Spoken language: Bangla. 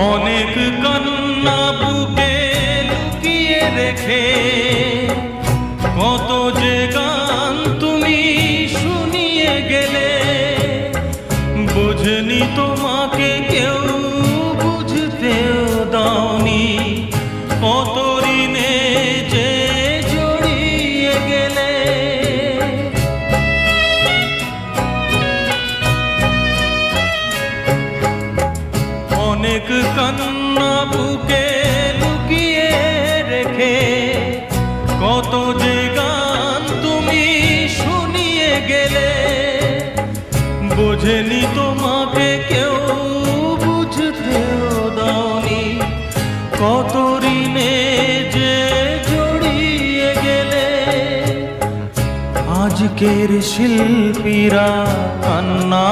অনেক কান্না বুকে লুকিয়ে রেখে কত যে গান তুমি শুনিয়ে গেলে, বুঝনি তোমাকে কেউ বুঝতেও দাওনি, কত ঋণে যে জড়িয়ে গেলে। অনেক কান্না বুকে লুকিয়ে রেখে কত যে গান তুমি শুনিয়ে গেলে, বোঝেনি তোমাকে কেউ বুঝতেও দাওনি, কত ঋণে যে জড়িয়ে গেলে। আজকের শিল্পীরা কান্না